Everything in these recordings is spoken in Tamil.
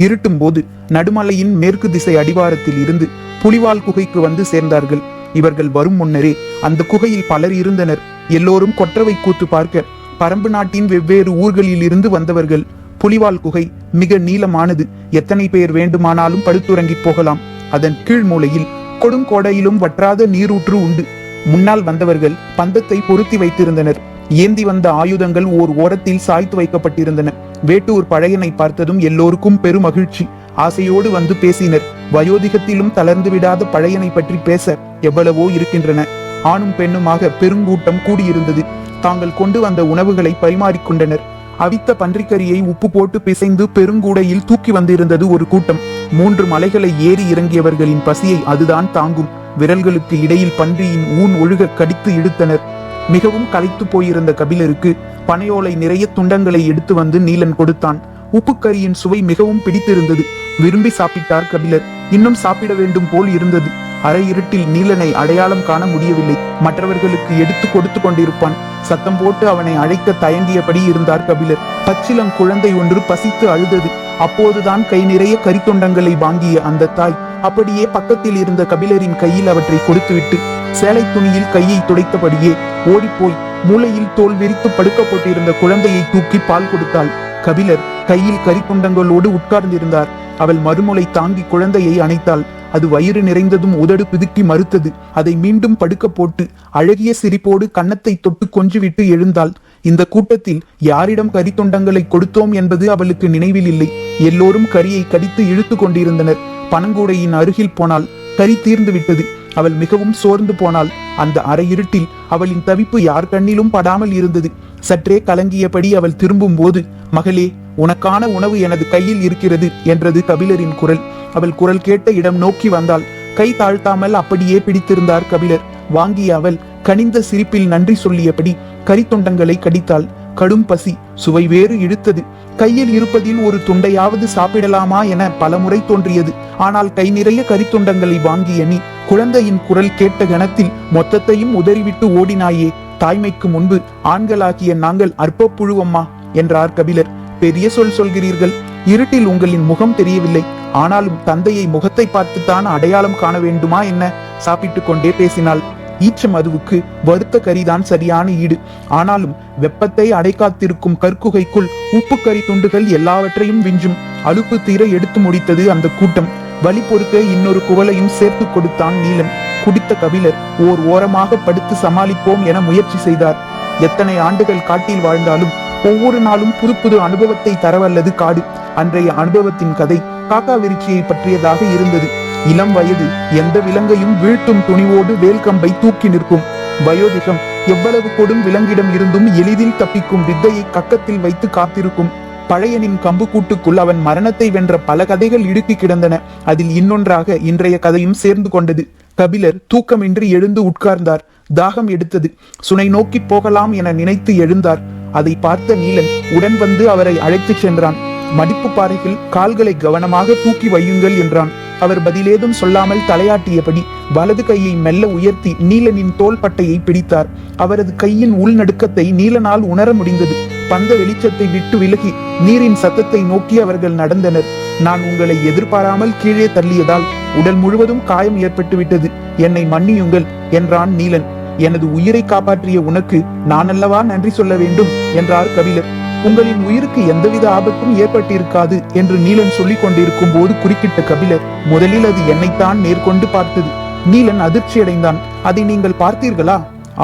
இருட்டும் போது நடுமலையின் மேற்கு திசை அடிவாரத்தில் இருந்து புலிவால் குகைக்கு வந்து சேர்ந்தார்கள். இவர்கள் வரும் முன்னரே அந்த குகையில் பலர் இருந்தனர். எல்லோரும் கொற்றவை கூத்து பார்க்க பரம்பு நாட்டின் வெவ்வேறு ஊர்களில் இருந்து வந்தவர்கள். புலிவால் குகை மிக நீளமானது. எத்தனை பேர் வேண்டுமானாலும் படுத்துறங்கி போகலாம். அதன் கீழ் மூலையில் கொடுங்கோடையிலும் வற்றாத நீரூற்று உண்டு. முன்னால் வந்தவர்கள் பந்தத்தை பொருத்தி வைத்திருந்தனர். ஏந்தி வந்த ஆயுதங்கள் ஓர் ஓரத்தில் சாய்த்து வைக்கப்பட்டிருந்தன. வேட்டூர் பழையனை பார்த்ததும் எல்லோருக்கும் பெரும் மகிழ்ச்சி. ஆசையோடு வந்து பேசினர். வயோதிகத்திலும் தளர்ந்து விடாத பழையனை பற்றி பேச எவ்வளவோ இருக்கின்றன. ஆணும் பெண்ணுமாக பெருங்கூட்டம் கூடியிருந்தது. தாங்கள் கொண்டு வந்த உணவுகளை பரிமாறிக்கொண்டனர். அவித்த பன்றிக்கரியை உப்பு போட்டு பிசைந்து பெருங்கூடையில் தூக்கி வந்திருந்தது ஒரு கூட்டம். 3 மலைகளை ஏறி இறங்கியவர்களின் பசியை அதுதான் தாங்கும். விரல்களுக்கு இடையில் பன்றியின் ஊன் ஒழுக கடித்து இழுத்தனர். மிகவும் களைத்து போயிருந்த கபிலருக்கு பனையோலை நிறைய துண்டங்களை எடுத்து வந்து நீலன் கொடுத்தான். உப்புக்கரியின் சுவை மிகவும் பிடித்திருந்தது. விரும்பி சாப்பிட்டார் கபிலர். இன்னும் சாப்பிட வேண்டும் போல் இருந்தது. அரை இருட்டில் நீலனை அடையாளம் காண முடியவில்லை. மற்றவர்களுக்கு எடுத்து கொடுத்து கொண்டிருப்பான். சத்தம் போட்டு அவனை அழைக்க தயங்கியபடி இருந்தார் கபிலர். பச்சிளம் குழந்தை ஒன்று பசித்து அழுதது. அப்போதுதான் கை நிறைய கரித்தொண்டங்களை வாங்கிய அந்த தாய் அப்படியே பக்கத்தில் இருந்த கபிலரின் கையில் அவற்றை கொடுத்துவிட்டு சேலை துணியில் கையை துடைத்தபடியே ஓடிப்போய் மூளையில் தோல் விரித்து படுக்க போட்டிருந்த குழந்தையை தூக்கி பால் கொடுத்தாள். கபிலர் கையில் கரித்துண்டங்களோடு உட்கார்ந்திருந்தார். அவள் மறுமுலை தாங்கி குழந்தையை அணைத்தாள். அது வயிறு நிறைந்ததும் உதடு பிதுக்கி மறுத்தது. அதை மீண்டும் படுக்க போட்டு அழகிய சிரிப்போடு கன்னத்தை தொட்டு கொஞ்சிவிட்டு எழுந்தாள். இந்த கூட்டத்தில் யாரிடம் கரித்தொண்டங்களை கொடுத்தோம் என்பது அவளுக்கு நினைவில் இல்லை. எல்லோரும் கரியை கடித்து இழுத்து கொண்டிருந்தனர். பனங்கூடையின் அருகில் போனால் கரி தீர்ந்து விட்டது. அவள் மிகவும் சோர்ந்து போனாள். அந்த அரை இருட்டில் அவளின் தவிப்பு யார் கண்ணிலும் படாமல் இருந்தது. சற்றே கலங்கியபடி அவள் திரும்பும் போது, மகளே, உனக்கான உணவு எனது கையில் இருக்கிறது என்றது கபிலரின் குரல். அவள் குரல் கேட்ட இடம் நோக்கி வந்தாள். கை தாழ்த்தாமல் அப்படியே பிடித்திருந்தார் கபிலர். வாங்கிய அவள் கனிந்த சிரிப்பில் நன்றி சொல்லியபடி கரித்தொண்டங்களை கடித்தாள். கடும் பசி சுவை வேறு இழுத்தது. கையில் இருப்பதில் ஒரு துண்டையாவது சாப்பிடலாமா என பலமுறை தோன்றியது. ஆனால் கை நிறைய கரித்துண்டங்களை வாங்கிய நீ குழந்தையின் குரல் கேட்ட கணத்தில் மொத்தத்தையும் உதறிவிட்டு ஓடினாயே. தாய்மைக்கு முன்பு ஆண்களாகிய நாங்கள் அற்ப புழுவம்மா என்றார் கபிலர். பெரிய சொல்கிறீர்கள். இருட்டில் உங்களின் முகம் தெரியவில்லை. ஆனாலும் தந்தையை முகத்தை பார்த்துத்தான் அடையாளம் காண வேண்டுமா என்ன? சாப்பிட்டுக் கொண்டே பேசினாள். ஈச்ச மதுவுக்கு வறுத்த கரிதான் சரியான ஈடு. ஆனாலும் வெப்பத்தை அடைக்காத்திருக்கும் கற்குகைக்குள் உப்பு கறி துண்டுகள் எல்லாவற்றையும் விஞ்சும். அலுப்பு தீர எடுத்து முடித்தது அந்த கூட்டம். வலி பொறுக்க இன்னொரு குவளையும் சேர்த்து கொடுத்தான் நீலன். குடித்த கபிலர் ஓர் ஓரமாக படுத்து சமாளிப்போம் என முயற்சி செய்தார். எத்தனை ஆண்டுகள் காட்டில் வாழ்ந்தாலும் ஒவ்வொரு நாளும் புது புது அனுபவத்தை தரவல்லது காடு. அன்றைய அனுபவத்தின் கதை காக்கா விருட்சியை பற்றியதாக இருந்தது. இளம் வயது எந்த விலங்கையும் வீழ்த்தும் துணிவோடு வேல்கம்பை தூக்கி நிற்கும். வயோதிகம் எவ்வளவு கொடும் விலங்கிடம் இருந்தும் எளிதில் தப்பிக்கும் வித்தையை கக்கத்தில் வைத்து காத்திருக்கும். பழையனின் கம்பு கூட்டுக்குள் அவன் மரணத்தை வென்ற பல கதைகள் இடுக்கி கிடந்தன. அதில் இன்னொன்றாக இன்றைய கதையும் சேர்ந்து கொண்டது. கபிலர் தூக்கமின்றி எழுந்து உட்கார்ந்தார். தாகம் எடுத்தது. சுனை நோக்கி போகலாம் என நினைத்து எழுந்தார். அதை பார்த்த நீலன் உடன் வந்து அவரை அழைத்துச் சென்றான். மடிப்பு பாறையில் கால்களை கவனமாக தூக்கி வையுங்கள் என்றான். அவர் பதிலேதும் சொல்லாமல் தலையாட்டியபடி வலது கையை மெல்ல உயர்த்தி நீலனின் தோள்பட்டையை பிடித்தார். அவரது கையின் உள்நடுக்கத்தை நீலனால் உணர முடிந்தது. பந்த வெளிச்சத்தை விட்டு விலகி நீரின் சத்தத்தை நோக்கி அவர்கள் நடந்தனர். நான் உங்களை எதிர்பாராமல் கீழே தள்ளியதால் உடல் முழுவதும் காயம் ஏற்பட்டு விட்டது. என்னை மன்னியுங்கள் என்றான் நீலன். எனது உயிரை காப்பாற்றிய உனக்கு நான் அல்லவா நன்றி சொல்ல வேண்டும் என்றார் கபிலர். உங்களின் உயிருக்கு எந்தவித ஆபத்தும் ஏற்பட்டிருக்காது என்று நீலன் சொல்லிக் கொண்டிருக்கும் போது குறுக்கிட்ட கபிலர், முதலில் அது என்னைத்தான் நேர்கொண்டு பார்த்தது. நீலன் அதிர்ச்சியடைந்தான். அதை நீங்கள் பார்த்தீர்களா?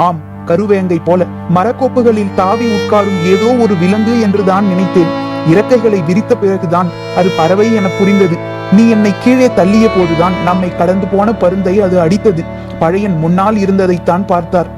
ஆம், கருவேங்கை போல மரக்கோப்புகளில் தாவி உட்காரும் ஏதோ ஒரு விலங்கு என்றுதான் நினைத்தேன். இறக்கைகளை விரித்த பிறகுதான் அது பறவை என புரிந்தது. நீ என்னை கீழே தள்ளிய போதுதான் நம்மை கடந்து போன பருந்தை அது அடித்தது. பழையன் முன்னால் இருந்ததைத்தான் பார்த்தார்.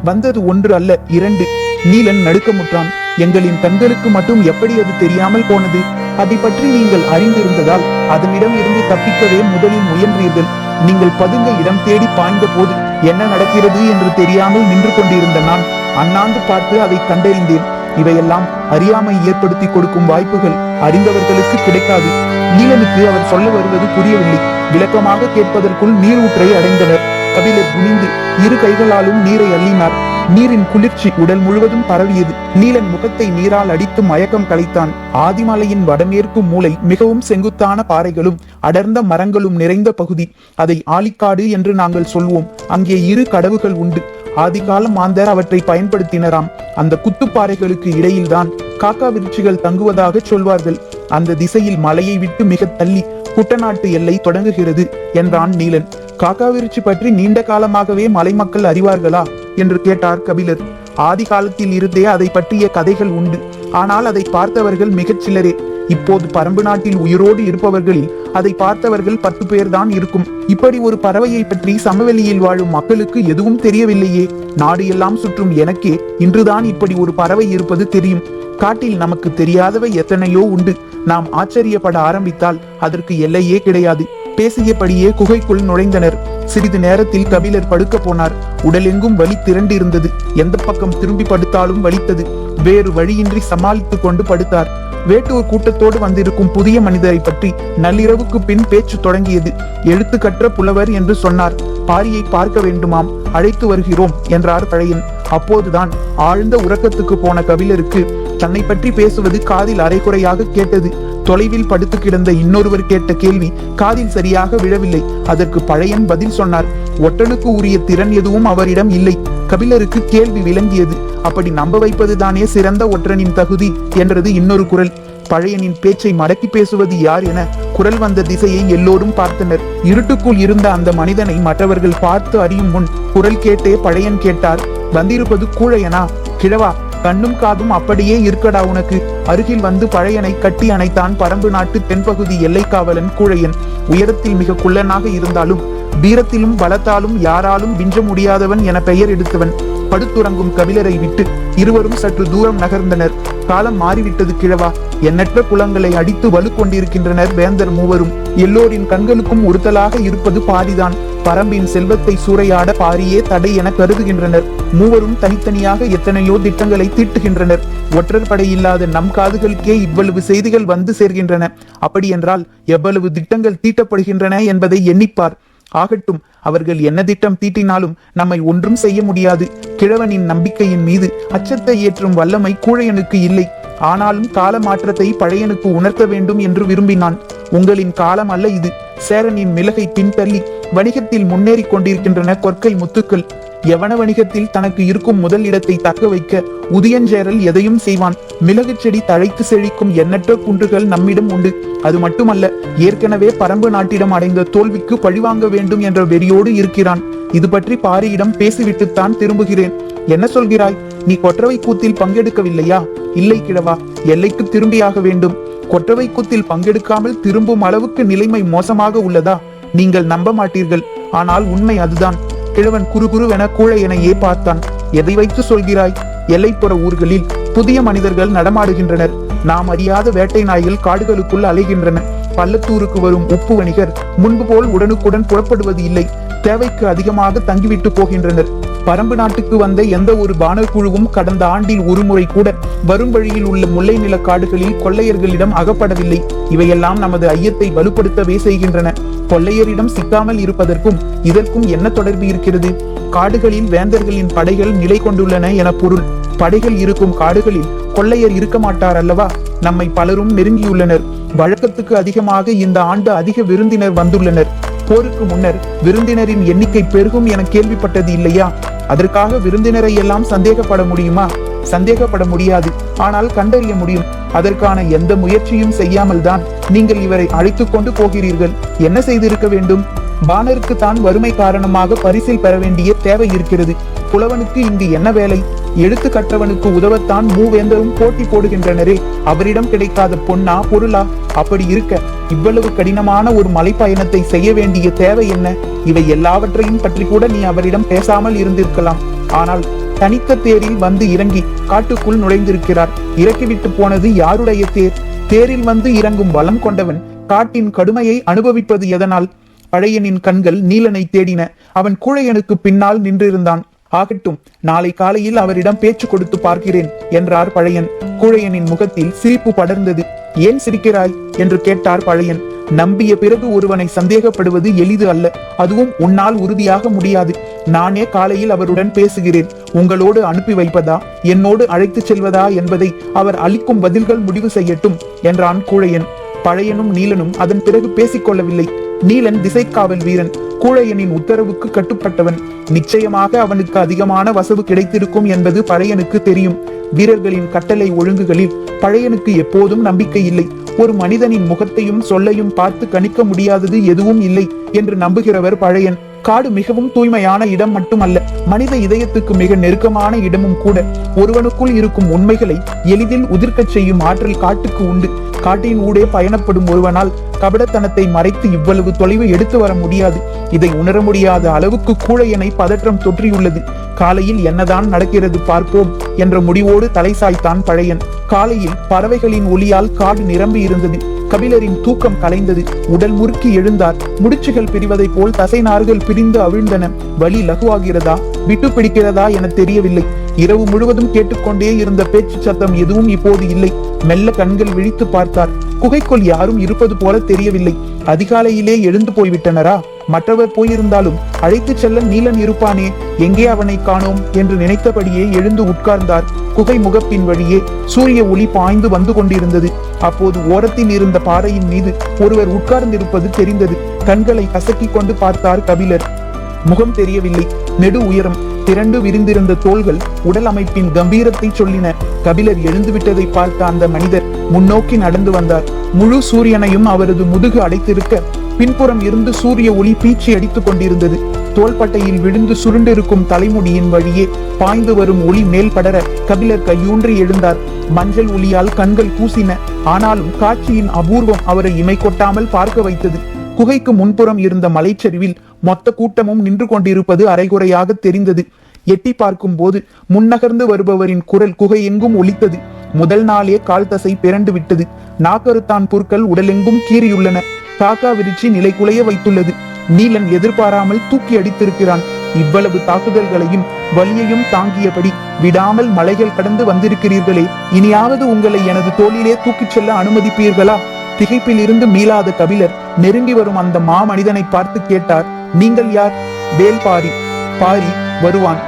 வந்தது 1 அல்ல 2. நீலன் நடுக்கமுற்றான். எங்களின் கண்களுக்கு மட்டும் எப்படி அது தெரியாமல் போனது? அதை பற்றி நீங்கள் அறிந்திருந்ததால் அதனிடம் இருந்து தப்பிக்கவே முதலில் முயன்றீர்கள். நீங்கள் பதுங்க இடம் தேடி பாய்ந்த போது என்ன நடக்கிறது என்று தெரியாமல் நின்று கொண்டிருந்த நான் அண்ணாந்து பார்த்து அதை கண்டறிந்தேன். இவையெல்லாம் அறியாமை ஏற்படுத்தி கொடுக்கும் வாய்ப்புகள் அறிந்தவர்களுக்கு கிடைக்காது. நீலனுக்கு அவர் சொல்ல வருவது புரியவில்லை. விளக்கமாக கேட்பதற்குள் நீரூற்றை அடைந்தனர். கபிலர் குனிந்து இரு கைகளாலும் நீரை அள்ளினார். நீரின் குளிர்ச்சி உடல் முழுவதும் பரவியது. நீலன் முகத்தை நீரால் அடித்து மயக்கம் கலைத்தான். ஆதிமலையின் வடமேற்கு மூலை மிகவும் செங்குத்தான பாறைகளும் அடர்ந்த மரங்களும் நிறைந்த பகுதி. அதை ஆலிக்காடு என்று நாங்கள் சொல்வோம். அங்கே இரு கடவுகள் உண்டு. ஆதிகால மாந்தர் அவற்றை பயன்படுத்தினராம். அந்த குத்துப்பாறைகளுக்கு இடையில்தான் காக்கா விருட்சிகள் தங்குவதாக சொல்வார்கள். அந்த திசையில் மலையை விட்டு மிக தள்ளி குட்டநாட்டு எல்லை தொடங்குகிறது என்றான் நீலன். காக்கா விருட்சி பற்றி நீண்ட காலமாகவே மலை மக்கள் அறிவார்களா என்று கேட்டார் கபிலர். ஆதி காலத்தில் இருந்தே அதை பற்றிய கதைகள் உண்டு. ஆனால் அதை பார்த்தவர்கள் மிகச் சிலரே. இப்போது பரம்பு நாட்டில் உயிரோடு இருப்பவர்களில் அதை பார்த்தவர்கள் 10 பேர்தான் இருக்கும். இப்படி ஒரு பறவையை பற்றி சமவெளியில் வாழும் மக்களுக்கு எதுவும் தெரியவில்லையே. நாடு எல்லாம் சுற்றும் எனக்கே இன்றுதான் இப்படி ஒரு பறவை இருப்பது தெரியும். காட்டில் நமக்கு தெரியாதவை எத்தனையோ உண்டு. நாம் ஆச்சரியப்பட ஆரம்பித்தால் அதற்கு எல்லையே கிடையாது. பேசியபடியே குகைக்குள் நுழைந்தனர். சிறிது நேரத்தில் கபிலர் படுக்க போனார். உடலெங்கும் வலி திரண்டிருந்தது. எந்த பக்கம் திரும்பி படுத்தாலும் வலித்தது. வேறு வழியின்றி சமாளித்துக் கொண்டு படுத்தார். வேட்டூர் கூட்டத்தோடு வந்திருக்கும் புதிய மனிதரை பற்றி நள்ளிரவுக்கு பின் பேச்சு தொடங்கியது. எழுத்து கற்ற புலவர் என்று சொன்னார். பாரியை பார்க்க வேண்டுமாம், அழைத்து வருகிறோம் என்றார் பழையன். அப்போதுதான் ஆழ்ந்த உறக்கத்துக்கு போன கபிலருக்கு தன்னை பற்றி பேசுவது காதில் அரைகுறையாக கேட்டது. தொலைவில் படுத்து கிடந்த இன்னொருவர் கேட்ட கேள்வி காதில் சரியாக விழவில்லை. அதற்கு பழையன் பதில் சொன்னார். ஒற்றனுக்கு உரிய திறன் எதுவும் அவரிடம் இல்லை. கபிலருக்கு கேள்வி விளங்கியது. அப்படி நம்ப வைப்பதுதானே சிறந்த ஒற்றனின் தகுதி என்றது இன்னொரு குரல். பழையனின் பேச்சை மடக்கி பேசுவது யார் என குரல் வந்த திசையை எல்லோரும் பார்த்தனர். இருட்டுக்குள் இருந்த அந்த மனிதனை மற்றவர்கள் பார்த்து அறியும் முன் குரல் கேட்டே பழையன் கேட்டார். வந்திருப்பது கூழையனா? கிழவா, கண்ணும் காதும் அப்படியே இருக்கடா உனக்கு. அருகில் வந்து பழையனை கட்டி அணைத்தான் பரம்பு நாட்டு தென்பகுதி எல்லை காவலன் கூழையன். உயரத்தில் மிக குள்ளனாக இருந்தாலும் வீரத்திலும் பலத்தாலும் யாராலும் விஞ்ச முடியாதவன் என பெயர் எடுத்தவன். படுத்துறங்கும் கபிலரை விட்டு இருவரும் சற்று தூரம் நகர்ந்தனர். காலம் மாறிவிட்டது கிழவா. எண்ணற்ற குளங்களை அடித்து வலு கொண்டிருக்கின்றனர் வேந்தர் மூவரும். எல்லோரின் கண்களுக்கும் உறுத்தலாக இருப்பது பாரிதான். பரம்பின் செல்வத்தை சூறையாட பாரியே தடை என கருதுகின்றனர். மூவரும் தனித்தனியாக எத்தனையோ திட்டங்களை தீட்டுகின்றனர். ஒற்றர் படை இல்லாத நம் காதுகளுக்கே இவ்வளவு செய்திகள் வந்து சேர்கின்றன. அப்படியென்றால் எவ்வளவு திட்டங்கள் தீட்டப்படுகின்றன என்பதை எண்ணிப்பார். ஆகட்டும், அவர்கள் என்ன திட்டம் தீட்டினாலும் நம்மை ஒன்றும் செய்ய முடியாது. கிழவனின் நம்பிக்கையின் மீது அச்சத்தை ஏற்றும் வல்லமை கூழையனுக்கு இல்லை. ஆனாலும் கால மாற்றத்தை பழையனுக்கு உணர்த்த வேண்டும் என்று விரும்பினான். உங்களின் காலம் அல்ல இது. சேரனின் மிளகை பின்தள்ளி வணிகத்தில் முன்னேறி கொண்டிருக்கின்றன கொற்கை முத்துக்கள். யவன வணிகத்தில் தனக்கு இருக்கும் முதல் இடத்தை தக்க வைக்க உதியஞ்சேரல் எதையும் செய்வான். மிளகு செடி தழைத்து செழிக்கும் எண்ணற்ற குன்றுகள் நம்மிடம் உண்டு. அது மட்டுமல்ல, ஏற்கனவே பரம்பு நாட்டிடம் அடைந்த தோல்விக்கு பழிவாங்க வேண்டும் என்ற வெறியோடு இருக்கிறான். இது பற்றி பாரியிடம் பேசிவிட்டுத்தான் திரும்புகிறேன். என்ன சொல்கிறாய்? நீ கொற்றவை கூத்தில் பங்கெடுக்கவில்லையா? இல்லை கிழவா, எல்லைக்கு திரும்பியாக வேண்டும். கொற்றவை கூத்தில் பங்கெடுக்காமல் திரும்பும் அளவுக்கு நிலைமை மோசமாக உள்ளதா? நீங்கள் நம்ப மாட்டீர்கள், ஆனால் உண்மை அதுதான். கிழவன் குறுகுருவென கூழையனையே பார்த்தான். எதை வைத்து சொல்கிறாய்? எல்லைப்புற ஊர்களில் புதிய மனிதர்கள் நடமாடுகின்றனர். நாம் அறியாத வேட்டை நாய்கள் காடுகளுக்குள் அலைகின்றன. பள்ளத்தூருக்கு வரும் உப்பு வணிகர் முன்பு போல் உடனுக்குடன் புறப்படுவது இல்லை. தேவைக்கு அதிகமாக தங்கிவிட்டு போகின்றனர். பரம்பு நாட்டுக்கு வந்த எந்த ஒரு பாணர் குழுவும் கடந்த ஆண்டில் ஒரு முறை கூட வரும் வழியில் உள்ள முல்லை நில காடுகளில் கொள்ளையர்களிடம் அகப்படவில்லை. இவையெல்லாம் நமது ஐயத்தை வலுப்படுத்தவே செய்கின்றன. கொள்ளையரிடம் சிக்காமல் இருப்பதற்கும் இதற்கும் என்ன தொடர்பு இருக்கிறது? காடுகளில் வேந்தர்களின் படைகள் நிலை கொண்டுள்ளன என பொருள். படைகள் இருக்கும் காடுகளில் கொள்ளையர் இருக்க மாட்டார் அல்லவா? நம்மை பலரும் நெருங்கியுள்ளனர். வழக்கத்துக்கு அதிகமாக இந்த ஆண்டு அதிக விருந்தினர் வந்துள்ளனர். போருக்கு முன்னர் விருந்தினரின் எண்ணிக்கை பெருகும் என கேள்விப்பட்டது இல்லையா? அதற்காக விருந்தினரை எல்லாம் சந்தேகப்பட முடியுமா? சந்தேகப்பட முடியாது. ஆனால் கண்டறிய முடியும். அதற்கான எந்த முயற்சியும் செய்யாமல் தான் நீங்கள் இவரை அழைத்து கொண்டு போகிறீர்கள். என்ன செய்திருக்க வேண்டும்? பாணருக்கு தான் வறுமை காரணமாக பரிசில் பெற வேண்டிய தேவை இருக்கிறது. புலவனுக்கு இங்கு என்ன வேலை? எழுத்து கற்றவனுக்கு உதவத்தான் மூவேந்தரும் போட்டி போடுகின்றனரே. அவரிடம் கிடைக்காத பொன்னா பொருளா? அப்படி இருக்க இவ்வளவு கடினமான ஒரு மலைப்பயணத்தை செய்ய வேண்டிய தேவை என்ன? இவை எல்லாவற்றையும் பற்றி கூட நீ அவரிடம் பேசாமல் இருந்திருக்கலாம். ஆனால் தனித்த தேரில் வந்து இறங்கி காட்டுக்குள் நுழைந்திருக்கிறார். இறக்கிவிட்டு போனது யாருடைய தேர்? தேரில் வந்து இறங்கும் வளம் கொண்டவன் காட்டின் கடுமையை அனுபவிப்பது எதனால்? பழையனின் கண்கள் நீலனை தேடின. அவன் கூழையனுக்கு பின்னால் நின்றிருந்தான். ஆகட்டும், நாளை காலையில் அவரிடம் பேச்சு கொடுத்து பார்க்கிறேன் என்றார் பழையன். கூழையனின் முகத்தில் சிரிப்பு படர்ந்தது. ஏன் சிரிக்கிறாய் என்று கேட்டார் பழையன். நம்பிய பிறகு ஒருவனை சந்தேகப்படுவது எளிது அல்ல. அதுவும் உன்னால் உறுதியாக முடியாது. நானே காலையில் அவருடன் பேசுகிறேன். உங்களோடு அனுப்பி வைப்பதா என்னோடு அழைத்து செல்வதா என்பதை அவர் அளிக்கும் பதில்கள் முடிவு செய்யட்டும் என்றான் கூழையன். பழையனும் நீலனும் அதன் பிறகு பேசிக்கொள்ளவில்லை. நீலன் திசைக்காவல் வீரன், கூழையனின் உத்தரவுக்கு கட்டுப்பட்டவன். நிச்சயமாக அவனுக்கு அதிகமான வசவு கிடைத்திருக்கும் என்பது பழையனுக்கு தெரியும். வீரர்களின் கட்டளை ஒழுங்குகளில் பழையனுக்கு எப்போதும் நம்பிக்கை இல்லை. ஒரு மனிதனின் முகத்தையும் சொல்லையும் பார்த்து கணிக்க முடியாதது எதுவும் இல்லை என்று நம்புகிறவர் பழையன். காடு மிகவும் தூய்மையான இடம் மட்டுமல்ல, மனித இதயத்துக்கு மிக நெருக்கமான இடமும் கூட. ஒருவனுக்குள் இருக்கும் உண்மைகளை எளிதில் உதிர்க்கச் செய்யும் ஆற்றல் காட்டுக்கு உண்டு. காட்டின் ஊடே பயணப்படும் ஒருவனால் கபடத்தனத்தை மறைத்து இவ்வளவு தொலைவு எடுத்து வர முடியாது. இதை உணர முடியாத அளவுக்கு கூழையனை பதற்றம் தொற்றியுள்ளது. காலையில் என்னதான் நடக்கிறது பார்ப்போம் என்ற முடிவோடு தலை சாய்த்தான் பழையன். காலையில் பறவைகளின் ஒலியால் காடு நிரம்பி இருந்தது. கபிலரின் தூக்கம் கலைந்தது. உடல் முறுக்கி எழுந்தார். முடிச்சுகள் பிரிவதை போல் தசை நார்கள் பிரிந்து அவிழ்ந்தன. வலி லகுவாகிறதா விட்டு பிடிக்கிறதா என தெரியவில்லை. இரவு முழுவதும் கேட்டுக்கொண்டே இருந்த பேச்சு சத்தம் எதுவும் இப்போது இல்லை. மெல்ல கண்கள் விழித்து பார்த்தார். குகைக்குள் யாரும் இருப்பது போல தெரியவில்லை. அதிகாலையிலே எழுந்து போய்விட்டனரா? மற்றவர் போயிருந்தாலும் அழைத்து செல்ல நீலன் இருப்பானே, எங்கே அவனை காணோம் என்று நினைத்தபடியே எழுந்து உட்கார்ந்தார். குகை முகப்பின் வழியே சூரிய ஒளி பாய்ந்து வந்து கொண்டிருந்தது. அப்போது ஓரத்தில் இருந்த பாறையின் மீது ஒருவர் உட்கார்ந்திருப்பது தெரிந்தது. கண்களை கசக்கி கொண்டு பார்த்தார் கபிலர். முகம் தெரியவில்லை. நெடு உயரம், திரண்டு விரிந்திருந்த தோள்கள் உடல் அமைப்பின் கம்பீரத்தை சொல்லின. கபிலர் எழுந்துவிட்டதை பார்த்த அந்த மனிதர் முன்னோக்கி நடந்து வந்தார். முழு சூரியனையும் அவரது முதுகு அடைத்திருக்க பின்புறம் இருந்து சூரிய ஒளி பீச்சி அடித்துக் கொண்டிருந்தது. தோள்பட்டையில் விழுந்து சுருண்டிருக்கும் தலைமுடியின் வழியே பாய்ந்து வரும் ஒளி மேல் படர கபிலர் கையூன்றி எழுந்தார். மஞ்சள் ஒளியால் கண்கள் கூசின. ஆனாலும் காட்சியின் அபூர்வம் அவரை இமை கொட்டாமல் பார்க்க வைத்தது. குகைக்கு முன்புறம் இருந்த மலைச்சரிவில் மொத்த கூட்டமும் நின்று கொண்டிருப்பது அரைகுறையாக தெரிந்தது. எட்டி பார்க்கும் போது முன்னகர்ந்து வருபவரின் குரல் குகை எங்கும் ஒலித்தது. முதல் நாளே கால் தசை பிறண்டு விட்டது. நாக்கருத்தான் புற்கள் உடலெங்கும் கீறியுள்ளன. காக்கா விரிச்சி நிலை குலைய வைத்துள்ளது. நீலன் எதிர்பாராமல் தூக்கி அடித்திருக்கிறான். இவ்வளவு தாக்குதல்களையும் வலியையும் தாங்கியபடி விடாமல் மலைகள் கடந்து வந்திருக்கிறீர்களே, இனியாவது உங்களை எனது தோளிலே தூக்கிச் செல்ல அனுமதிப்பீர்களா? திகைப்பில் இருந்து மீளாத கபிலர் நெருங்கி வரும் அந்த மாமனிதனை பார்த்து கேட்டார், நீங்கள் யார்? வேல்பாரி. பாரி வருவான்.